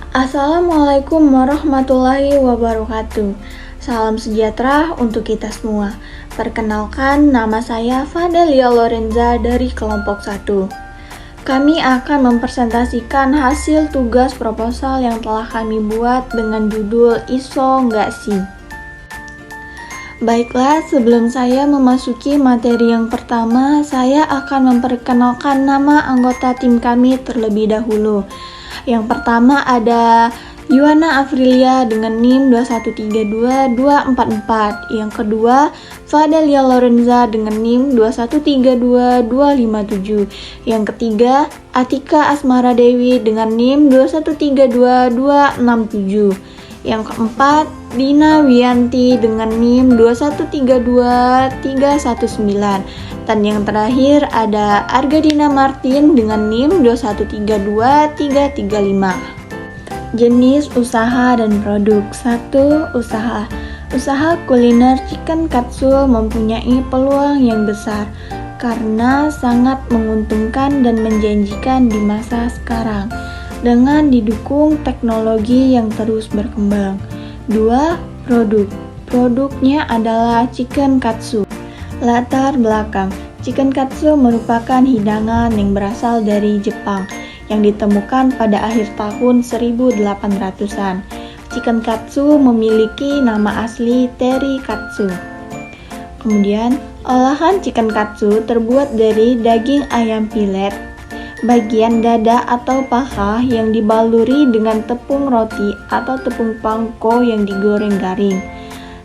Assalamualaikum warahmatullahi wabarakatuh. Salam sejahtera untuk kita semua. Perkenalkan, nama saya Fadelia Lorenza dari kelompok 1. Kami akan mempresentasikan hasil tugas proposal yang telah kami buat dengan judul ISO Nggak Sih. Baiklah, sebelum saya memasuki materi yang pertama, saya akan memperkenalkan nama anggota tim kami terlebih dahulu. Yang pertama ada Yuana Afrilia dengan NIM 2132244. Yang kedua, Fadelia Lorenza dengan NIM 2132257. Yang ketiga, Atika Asmara Dewi dengan NIM 2132267. Yang keempat, Dina Wiyanti dengan NIM 2132319. Dan yang terakhir ada Argadina Martin dengan NIM 2132335. Jenis usaha dan produk. 1. Usaha. Usaha kuliner chicken katsu mempunyai peluang yang besar karena sangat menguntungkan dan menjanjikan di masa sekarang dengan didukung teknologi yang terus berkembang. 2. Produk. Produknya adalah chicken katsu. Latar belakang. Chicken katsu merupakan hidangan yang berasal dari Jepang yang ditemukan pada akhir tahun 1800-an. Chicken katsu memiliki nama asli teri katsu. Kemudian, olahan chicken katsu terbuat dari daging ayam pilet, bagian dada atau paha yang dibaluri dengan tepung roti atau tepung pangko yang digoreng garing.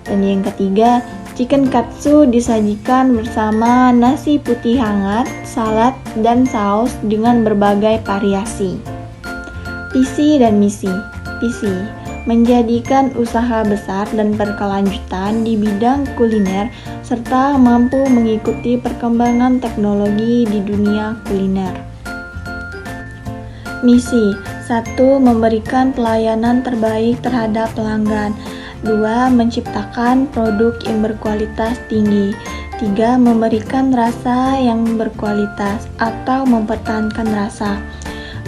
Dan yang ketiga, chicken katsu disajikan bersama nasi putih hangat, salad, dan saus dengan berbagai variasi. Visi dan misi. Visi menjadikan usaha besar dan berkelanjutan di bidang kuliner serta mampu mengikuti perkembangan teknologi di dunia kuliner. Misi. 1. Memberikan pelayanan terbaik terhadap pelanggan. 2. Menciptakan produk yang berkualitas tinggi. 3. Memberikan rasa yang berkualitas atau mempertahankan rasa.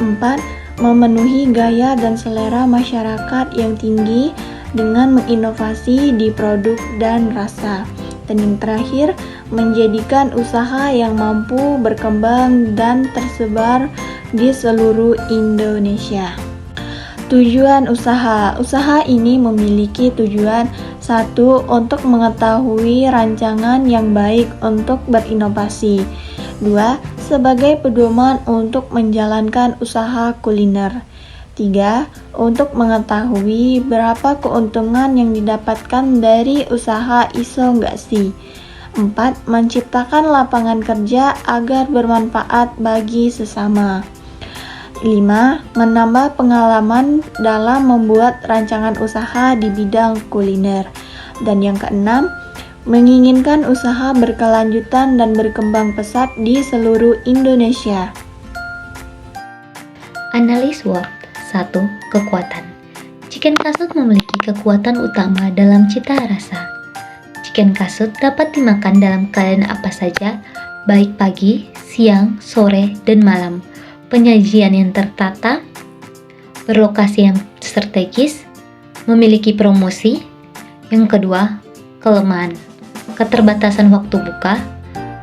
4. Memenuhi gaya dan selera masyarakat yang tinggi dengan menginovasi di produk dan rasa. Dan yang terakhir, menjadikan usaha yang mampu berkembang dan tersebar di seluruh Indonesia. Tujuan usaha. Usaha ini memiliki tujuan: 1. Untuk mengetahui rancangan yang baik untuk berinovasi. 2. Sebagai pedoman untuk menjalankan usaha kuliner. 3. Untuk mengetahui berapa keuntungan yang didapatkan dari usaha ISO Nggak Sih. 4. Menciptakan lapangan kerja agar bermanfaat bagi sesama. 5. Menambah pengalaman dalam membuat rancangan usaha di bidang kuliner. Dan yang keenam, menginginkan usaha berkelanjutan dan berkembang pesat di seluruh Indonesia. Analis SWOT. 1. Kekuatan. Chicken kasut memiliki kekuatan utama dalam cita rasa. Chicken kasut dapat dimakan dalam keadaan apa saja, baik pagi, siang, sore, dan malam. Penyajian yang tertata, berlokasi yang strategis, memiliki promosi. Yang kedua, kelemahan. Keterbatasan waktu buka.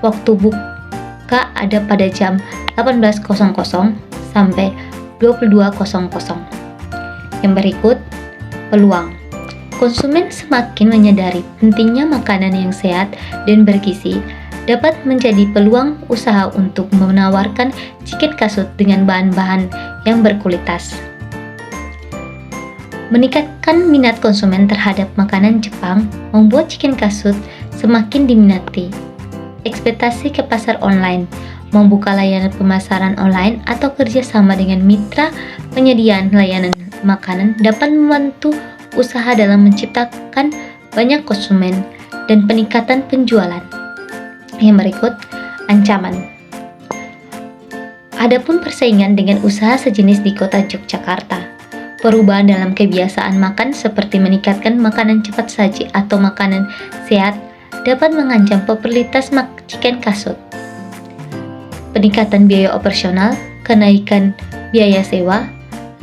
Waktu buka ada pada jam 18.00 sampai 22.00. Yang berikut, peluang. Konsumen semakin menyadari pentingnya makanan yang sehat dan bergizi dapat menjadi peluang usaha untuk menawarkan chicken kasut dengan bahan-bahan yang berkualitas. Meningkatkan minat konsumen terhadap makanan Jepang membuat chicken kasut semakin diminati. Ekspektasi ke pasar online, membuka layanan pemasaran online atau kerjasama dengan mitra penyediaan layanan makanan dapat membantu usaha dalam menciptakan banyak konsumen dan peningkatan penjualan. Yang berikut, ancaman. Adapun persaingan dengan usaha sejenis di kota Yogyakarta. Perubahan dalam kebiasaan makan seperti meningkatkan makanan cepat saji atau makanan sehat dapat mengancam popularitas chicken kasut. Peningkatan biaya operasional, kenaikan biaya sewa,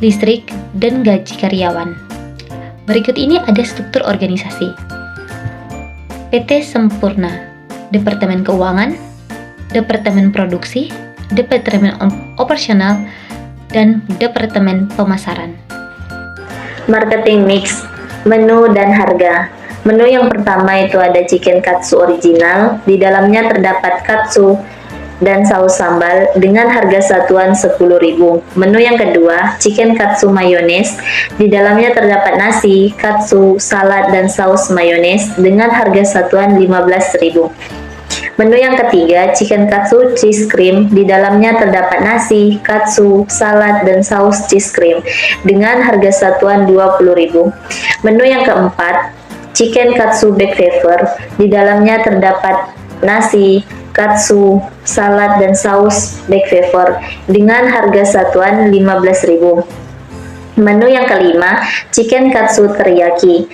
listrik, dan gaji karyawan. Berikut ini ada struktur organisasi. PT Sempurna, Departemen Keuangan, Departemen Produksi, Departemen Operasional, dan Departemen Pemasaran. Marketing mix, menu dan harga. Menu yang pertama itu ada chicken katsu original, di dalamnya terdapat katsu dan saus sambal dengan harga satuan 10.000. Menu yang kedua, chicken katsu mayones, di dalamnya terdapat nasi, katsu, salad, dan saus mayones dengan harga satuan 15.000. Menu yang ketiga, chicken katsu cheese cream, di dalamnya terdapat nasi, katsu, salad, dan saus cheese cream dengan harga satuan 20.000. Menu yang keempat, chicken katsu black pepper, di dalamnya terdapat nasi, katsu, salad, dan saus black pepper dengan harga satuan 15.000. Menu yang kelima, chicken katsu teriyaki.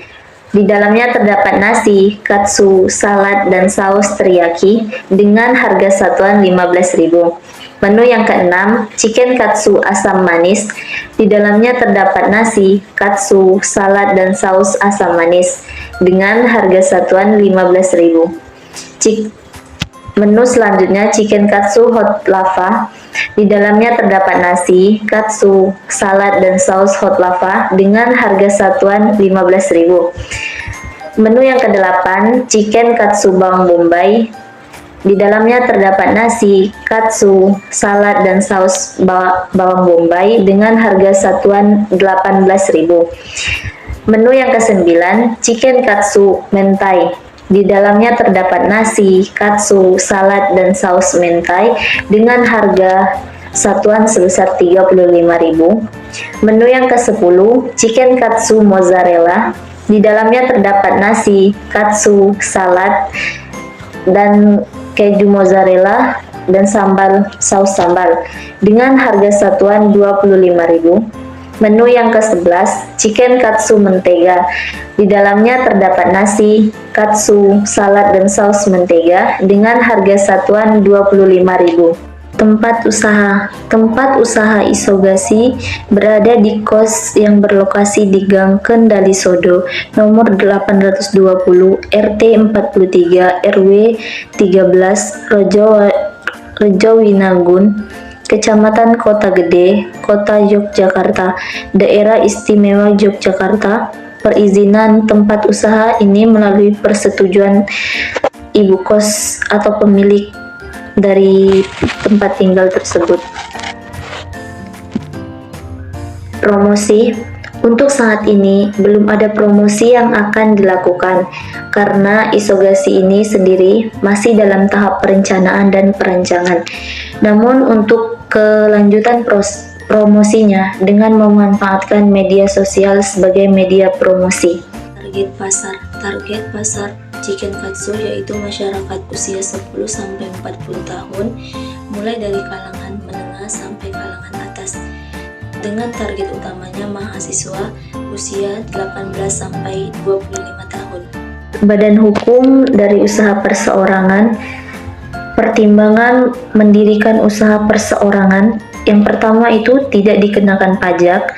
Di dalamnya terdapat nasi, katsu, salad, dan saus teriyaki dengan harga satuan 15.000. Menu yang keenam, chicken katsu asam manis. Di dalamnya terdapat nasi, katsu, salad, dan saus asam manis dengan harga satuan 15.000. Menu selanjutnya, chicken katsu hot lava. Di dalamnya terdapat nasi, katsu, salad, dan saus hot lava dengan harga satuan 15.000. Menu yang kedelapan, chicken katsu bawang bombay. Di dalamnya terdapat nasi, katsu, salad, dan saus bawang bombay dengan harga satuan 18.000. Menu yang kesembilan, chicken katsu mentai. Di dalamnya terdapat nasi, katsu, salad, dan saus mentai dengan harga satuan sebesar 35.000. Menu yang ke-10, chicken katsu mozzarella. Di dalamnya terdapat nasi, katsu, salad, dan keju mozzarella dan saus sambal dengan harga satuan 25.000. Menu yang ke-11, chicken katsu mentega. Di dalamnya terdapat nasi, katsu, salad, dan saus mentega dengan harga satuan 25.000. Tempat usaha Isogasi berada di kos yang berlokasi di Gang Kendalisodo, nomor 820, RT 43, RW 13, Rejowinagun, Kecamatan Kota Gede, Kota Yogyakarta, Daerah Istimewa Yogyakarta. Perizinan tempat usaha ini melalui persetujuan ibu kos atau pemilik dari tempat tinggal tersebut. Promosi. Untuk saat ini belum ada promosi yang akan dilakukan karena Isogasi ini sendiri masih dalam tahap perencanaan dan perancangan. Namun untuk kelanjutan promosinya dengan memanfaatkan media sosial sebagai media promosi. Target pasar chicken katsu yaitu masyarakat usia 10-40 tahun, mulai dari kalangan menengah sampai kalangan atas, dengan target utamanya mahasiswa usia 18-25 tahun. Badan hukum dari usaha perseorangan. Pertimbangan mendirikan usaha perseorangan, yang pertama itu tidak dikenakan pajak,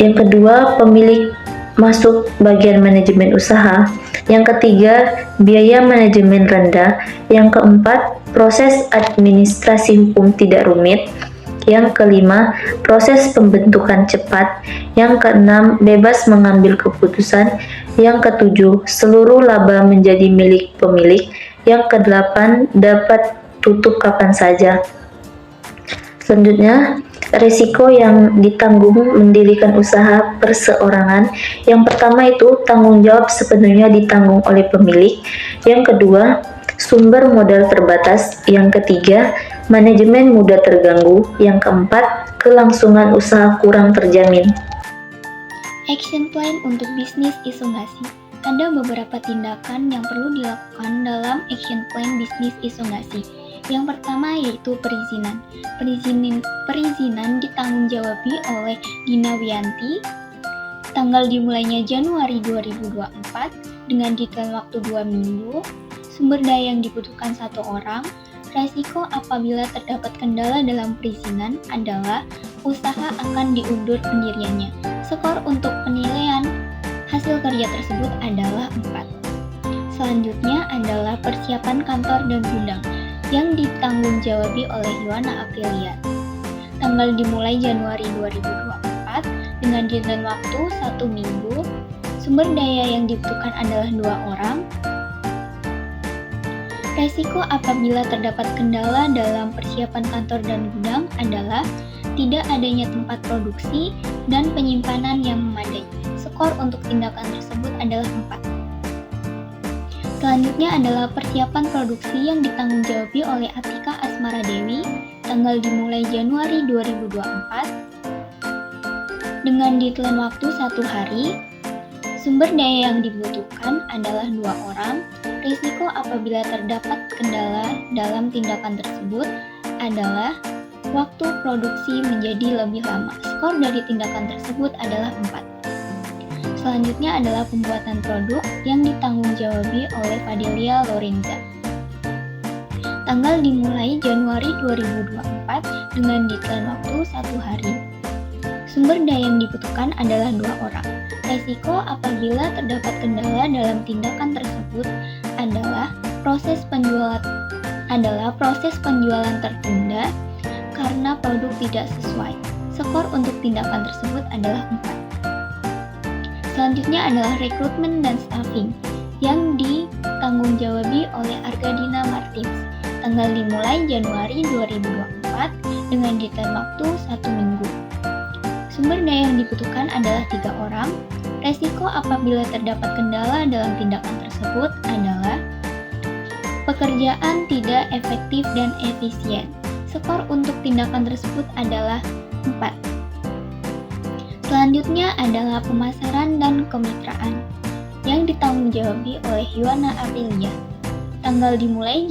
yang kedua pemilik masuk bagian manajemen usaha, yang ketiga biaya manajemen rendah, yang keempat proses administrasi hukum tidak rumit, yang kelima proses pembentukan cepat, yang keenam bebas mengambil keputusan, yang ketujuh seluruh laba menjadi milik pemilik, yang kedelapan dapat tutup kapan saja. Selanjutnya, risiko yang ditanggung mendirikan usaha perseorangan. Yang pertama itu tanggung jawab sepenuhnya ditanggung oleh pemilik. Yang kedua, sumber modal terbatas. Yang ketiga, manajemen mudah terganggu. Yang keempat, kelangsungan usaha kurang terjamin. Action plan untuk bisnis Isogasi. Ada beberapa tindakan yang perlu dilakukan dalam action plan bisnis Isogasi. Yang pertama yaitu perizinan. Perizinan ditanggung-jawabi oleh Dina Wiyanti. Tanggal dimulainya Januari 2024 dengan detail waktu 2 minggu. Sumber daya yang dibutuhkan 1 orang. Resiko apabila terdapat kendala dalam perizinan adalah usaha akan diundur pendiriannya. Skor untuk penilaian hasil kerja tersebut adalah 4. Selanjutnya adalah persiapan kantor dan gudang yang ditanggung-jawabi oleh Yohana Aprilia. Tanggal dimulai Januari 2024 dengan deadline waktu 1 minggu. Sumber daya yang dibutuhkan adalah 2 orang. Resiko apabila terdapat kendala dalam persiapan kantor dan gudang adalah tidak adanya tempat produksi dan penyimpanan yang memadai. Skor untuk tindakan tersebut adalah 4. Selanjutnya adalah persiapan produksi yang ditanggung-jawabi oleh Atika Asmara Dewi. Tanggal dimulai Januari 2024 dengan deadline waktu 1 hari. Sumber daya yang dibutuhkan adalah 2 orang. Risiko apabila terdapat kendala dalam tindakan tersebut adalah waktu produksi menjadi lebih lama. Skor dari tindakan tersebut adalah 4. Selanjutnya adalah pembuatan produk yang ditanggung-jawabi oleh Fadelia Lorenza. Tanggal dimulai Januari 2024 dengan deadline waktu 1 hari. Sumber daya yang dibutuhkan adalah 2 orang. Resiko apabila terdapat kendala dalam tindakan tersebut adalah proses penjualan tertunda karena produk tidak sesuai. Skor untuk tindakan tersebut adalah 4. Selanjutnya adalah rekrutmen dan staffing yang ditanggung-jawabi oleh Argadina Martins. Tanggal dimulai Januari 2024 dengan deadline waktu 1 minggu. Sumber daya yang dibutuhkan adalah 3 orang. Resiko apabila terdapat kendala dalam tindakan tersebut adalah pekerjaan tidak efektif dan efisien. Skor untuk tindakan tersebut adalah 4. Selanjutnya adalah pemasaran dan kemitraan yang ditanggung-jawabi oleh Yohana Aprilia. Tanggal dimulai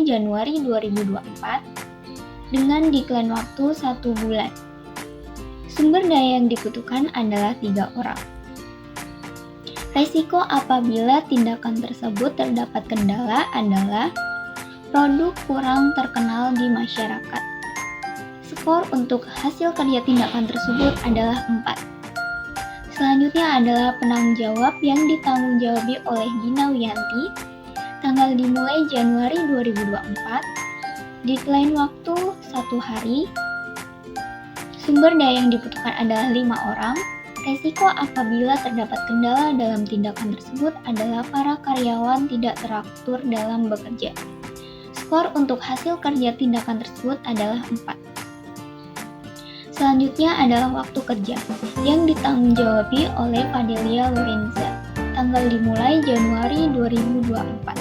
Januari 2024 dengan deadline waktu 1 bulan. Sumber daya yang dibutuhkan adalah 3 orang. Resiko apabila tindakan tersebut terdapat kendala adalah produk kurang terkenal di masyarakat. Skor untuk hasil kerja tindakan tersebut adalah 4. Selanjutnya adalah penanggung jawab yang ditanggung-jawabi oleh Gina Wiyanti. Tanggal dimulai Januari 2024. Deadline waktu 1 hari. Sumber daya yang dibutuhkan adalah 5 orang. Resiko apabila terdapat kendala dalam tindakan tersebut adalah para karyawan tidak teratur dalam bekerja. Skor untuk hasil kerja tindakan tersebut adalah 4. Selanjutnya adalah waktu kerja yang ditanggung-jawabi oleh Fadelia Lorenza. Tanggal dimulai Januari 2024.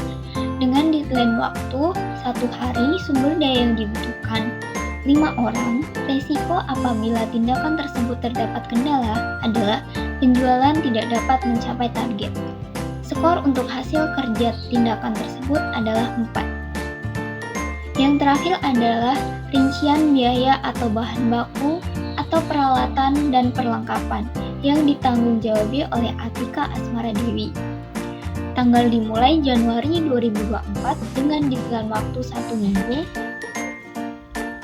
Dengan deadline waktu 1 hari, sumber daya yang dibutuhkan 5 orang. Resiko apabila tindakan tersebut terdapat kendala adalah penjualan tidak dapat mencapai target. Skor untuk hasil kerja tindakan tersebut adalah 4. Yang terakhir adalah rincian biaya atau bahan baku atau peralatan dan perlengkapan yang ditanggung-jawabi oleh Atika Asmara Dewi. Tanggal dimulai Januari 2024 dengan deadline waktu 1 minggu.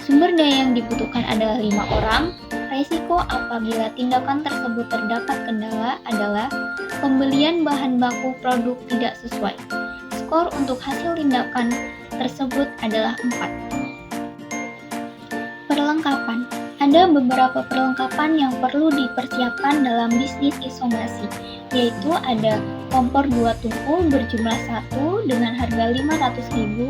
Sumber daya yang dibutuhkan adalah 5 orang. Resiko apabila tindakan tersebut terdapat kendala adalah pembelian bahan baku produk tidak sesuai. Skor untuk hasil tindakan tersebut adalah 4. Perlengkapan. Ada beberapa perlengkapan yang perlu dipersiapkan dalam bisnis isomasi, yaitu ada kompor 2 tungku berjumlah 1 dengan harga 500.000,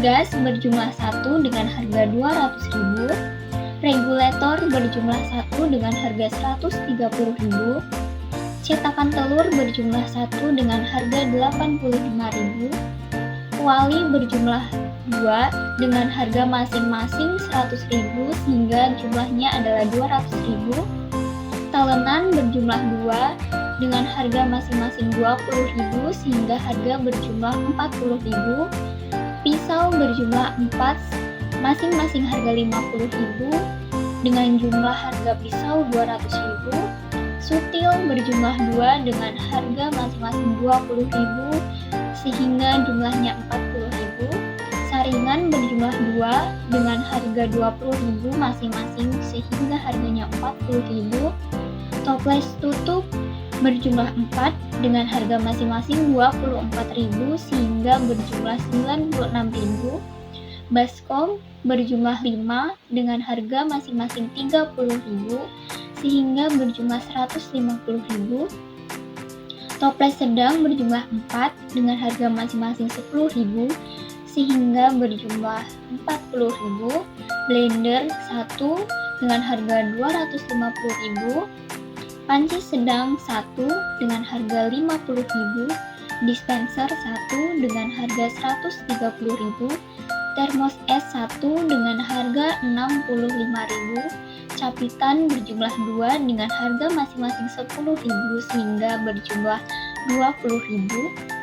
gas berjumlah 1 dengan harga 200.000, regulator berjumlah 1 dengan harga 130.000, cetakan telur berjumlah 1 dengan harga 85.000, kuali berjumlah 2 dengan harga masing-masing 100.000 sehingga jumlahnya adalah 200.000, talenan berjumlah 2 dengan harga masing-masing 20.000 sehingga harga berjumlah 40.000, pisau berjumlah 4 masing-masing harga 50.000 dengan jumlah harga pisau 200.000, sutil berjumlah 2 dengan harga masing-masing 20.000 sehingga jumlahnya 40.000, saringan berjumlah 2 dengan harga 20.000 masing-masing sehingga harganya 40.000. Toples tutup berjumlah 4 dengan harga masing-masing 24.000 sehingga berjumlah 96.000. Baskom berjumlah 5 dengan harga masing-masing 30.000 sehingga berjumlah 150.000. Toples sedang berjumlah 4 dengan harga masing-masing 10.000 sehingga berjumlah 40.000. Blender 1 dengan harga 250.000. Panci sedang 1 dengan harga 50.000. Dispenser 1 dengan harga 130.000. Termos es 1 dengan harga 65.000. Capitan berjumlah 2 dengan harga masing-masing 10.000 sehingga berjumlah 20.000.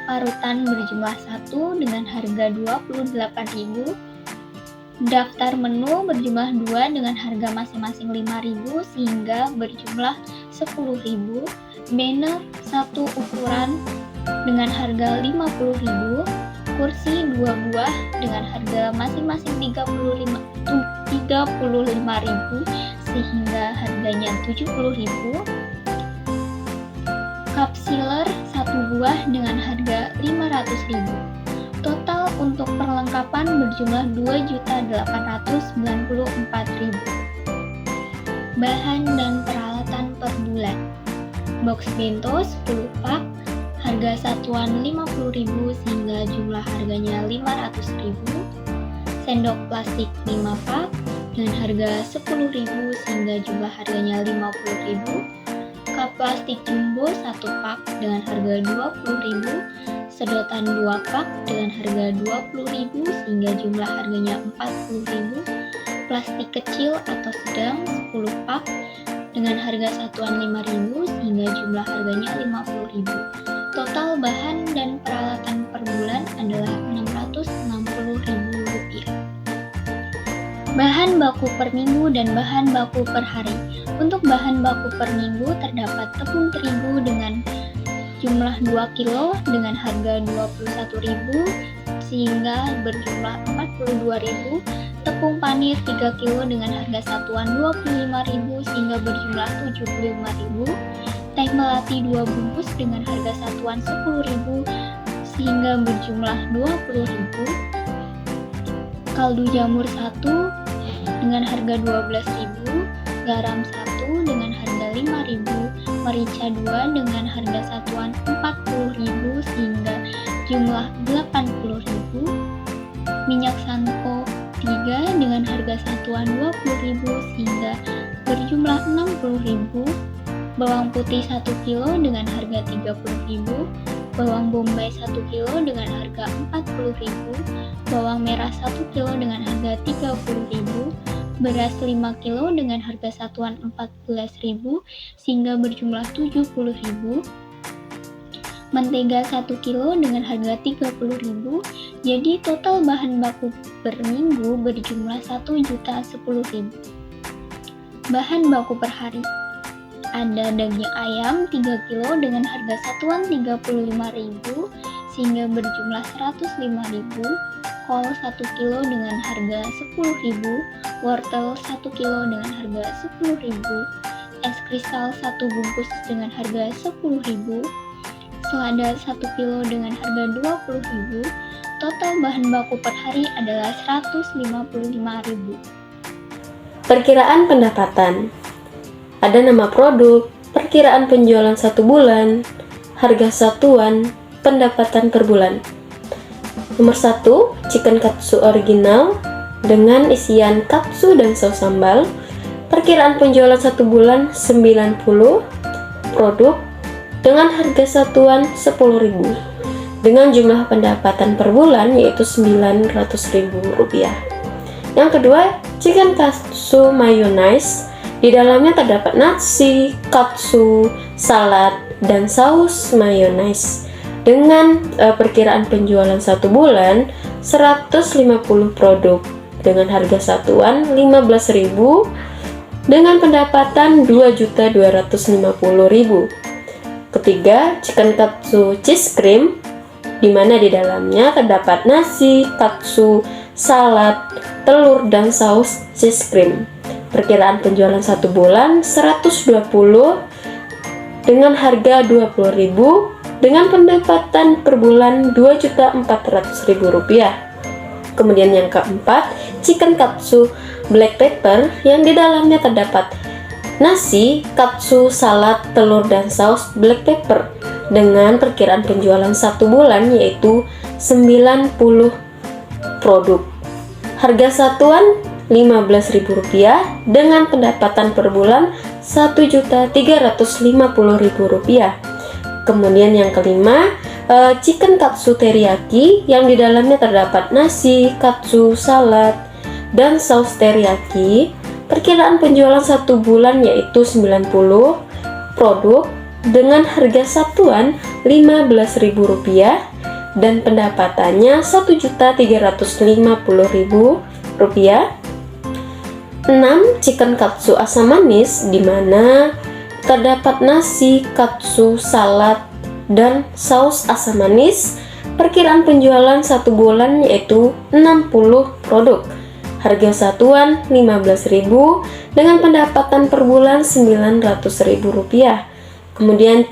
Parutan berjumlah 1 dengan harga 28.000. Daftar menu berjumlah 2 dengan harga masing-masing 5.000 sehingga berjumlah 10.000. Banner 1 ukuran dengan harga 50.000. Kursi 2 buah dengan harga masing-masing 35.000 sehingga harganya 70.000. Cup sealer 1 buah dengan harga 500.000. Total untuk perlengkapan berjumlah 2.894.000. Bahan dan peralatan per bulan. Box bento 10 pak, harga satuan 50.000 sehingga jumlah harganya 500.000. Sendok plastik 5 pak dengan harga 10.000 sehingga jumlah harganya 50.000. Cup plastik jumbo 1 pak dengan harga 20.000. Sedotan 2 pak dengan harga 20.000 sehingga jumlah harganya 40.000. Plastik kecil atau sedang 10 pak dengan harga satuan 5.000 sehingga jumlah harganya 50.000. Total bahan dan peralatan per bulan adalah Rp660.000. Bahan baku per minggu dan bahan baku per hari. Untuk bahan baku per minggu terdapat tepung terigu dengan jumlah 2 kg dengan harga 21.000 sehingga berjumlah 42.000. Tepung panir 3 kg dengan harga satuan 25.000 sehingga berjumlah 75.000. Teh melati 2 bungkus dengan harga satuan 10.000 sehingga berjumlah 20.000. Kaldu jamur 1 dengan harga 12.000. Garam 1 dengan harga 5.000. Merica 2 dengan harga satuan 40.000 sehingga jumlah 80.000. Minyak sanko 3 dengan harga satuan 20.000 sehingga berjumlah 60.000. Bawang putih 1 kg dengan harga 30.000. Bawang bombay 1 kg dengan harga 40.000. Bawang merah 1 kg dengan harga 30.000. Beras 5 kg dengan harga satuan 14.000 sehingga berjumlah 70.000. Mentega 1 kg dengan harga 30.000. Jadi total bahan baku per minggu berjumlah 1.010.000. Bahan baku per hari. Ada daging ayam 3 kg dengan harga satuan 35.000 sehingga berjumlah 105.000. Kol 1 kg dengan harga 10.000. Wortel 1 kg dengan harga 10.000. Es kristal 1 bungkus dengan harga 10.000. Selada 1 kg dengan harga 20.000. Total bahan baku per hari adalah 155.000. Perkiraan pendapatan. Ada nama produk, perkiraan penjualan 1 bulan, harga satuan, pendapatan per bulan. Nomor 1, chicken katsu original dengan isian katsu dan saus sambal. Perkiraan penjualan 1 bulan 90 produk dengan harga satuan 10.000 dengan jumlah pendapatan per bulan yaitu Rp900.000. Yang kedua, chicken katsu mayonnaise. Di dalamnya terdapat nasi, katsu, salad, dan saus mayonnaise. Dengan perkiraan penjualan 1 bulan 150 produk dengan harga satuan 15.000 dengan pendapatan 2.250.000. Ketiga, chicken katsu cheese cream, di mana di dalamnya terdapat nasi, katsu, salad, telur, dan saus cheese cream. Perkiraan penjualan 1 bulan 120 dengan harga 20.000 dengan pendapatan per bulan Rp2.400.000. Kemudian yang keempat, chicken katsu black pepper yang di dalamnya terdapat nasi, katsu, salad, telur, dan saus black pepper dengan perkiraan penjualan 1 bulan yaitu 90 produk. Harga satuan Rp15.000 dengan pendapatan per bulan Rp1.350.000. Kemudian yang kelima, chicken katsu teriyaki yang di dalamnya terdapat nasi, katsu, salad, dan saus teriyaki. Perkiraan penjualan 1 bulan yaitu 90 produk dengan harga satuan Rp15.000 dan pendapatannya Rp1.350.000. 6. Chicken katsu asam manis di mana terdapat nasi, katsu, salad, dan saus asam manis. Perkiraan penjualan 1 bulan yaitu 60 produk. Harga satuan Rp15.000 dengan pendapatan per bulan Rp900.000. Kemudian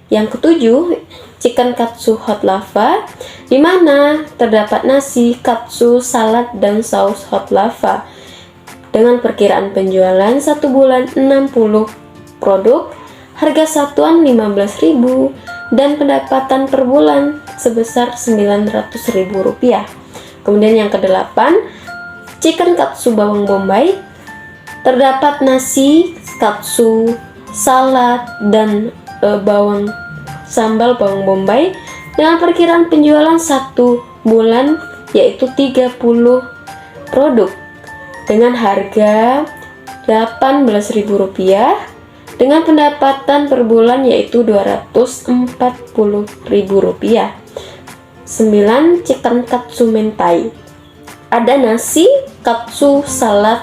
yang ketujuh, chicken katsu hot lava di mana terdapat nasi, katsu, salad, dan saus hot lava. Dengan perkiraan penjualan 1 bulan 60 produk, harga satuan Rp15.000 dan pendapatan per bulan sebesar Rp900.000. Kemudian yang kedelapan, chicken katsu bawang bombay. Terdapat nasi, katsu, salad, dan sambal bawang bombay dengan perkiraan penjualan 1 bulan yaitu 30 produk dengan harga Rp18.000 dengan pendapatan per bulan yaitu Rp240.000. 9. Chicken katsu mentai. Ada nasi, katsu, salad,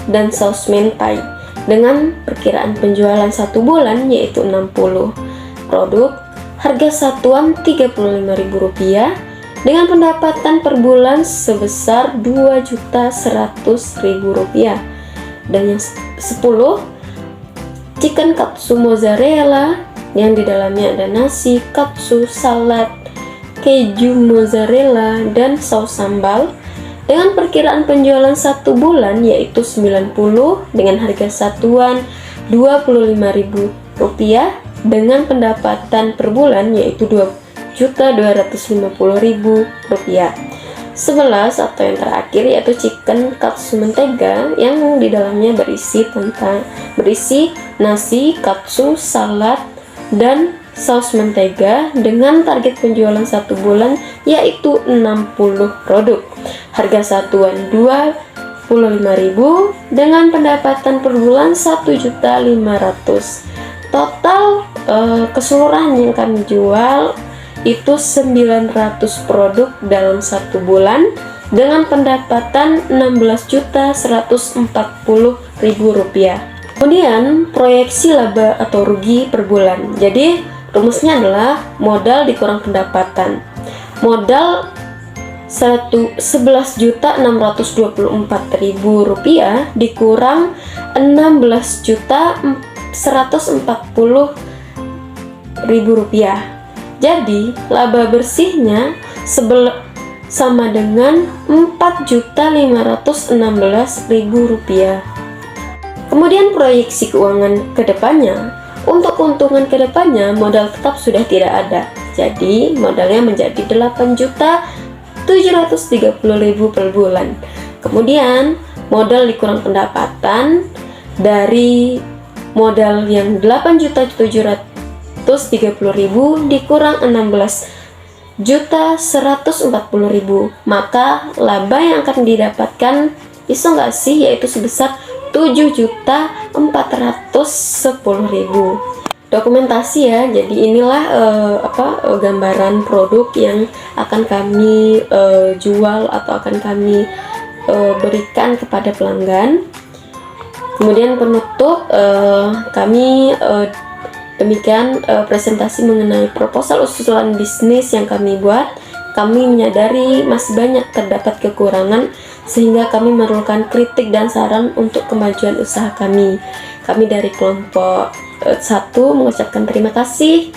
dan saus mentai dengan perkiraan penjualan 1 bulan yaitu 60 produk. Harga satuan Rp35.000 dengan pendapatan per bulan sebesar Rp2.100.000. Dan yang 10, chicken katsu mozzarella yang di dalamnya ada nasi, katsu, salad, keju mozzarella, dan saus sambal dengan perkiraan penjualan 1 bulan yaitu 90 dengan harga satuan Rp25.000 dengan pendapatan per bulan yaitu Rp2.250.000. 11 atau yang terakhir yaitu chicken katsu mentega yang di dalamnya berisi nasi, katsu, salad, dan saus mentega dengan target penjualan 1 bulan yaitu 60 produk. Harga satuan Rp25.000 dengan pendapatan per bulan Rp1.500.000. Total keseluruhan yang kami jual itu 900 produk dalam 1 bulan dengan pendapatan Rp16.140.000. Kemudian proyeksi laba atau rugi per bulan. Jadi rumusnya adalah modal dikurang pendapatan. Modal Rp11.624.000 dikurang Rp16.140.000. Jadi, laba bersihnya sama dengan Rp4.516.000. Kemudian proyeksi keuangan ke depannya. Untuk keuntungan ke depannya, modal tetap sudah tidak ada. Jadi, modalnya menjadi Rp8.730.000 per bulan. Kemudian, modal dikurang pendapatan dari modal yang Rp8.730.000 dikurang Rp16.140.000, maka laba yang akan didapatkan bisa nggak sih yaitu sebesar Rp7.410.000. Dokumentasi ya, jadi inilah gambaran produk yang akan kami jual atau akan kami berikan kepada pelanggan. Kemudian penutup, kami demikian presentasi mengenai proposal usulan bisnis yang kami buat. kami menyadari masih banyak terdapat kekurangan sehingga kami memerlukan kritik dan saran untuk kemajuan usaha kami. Kami dari kelompok 1 mengucapkan terima kasih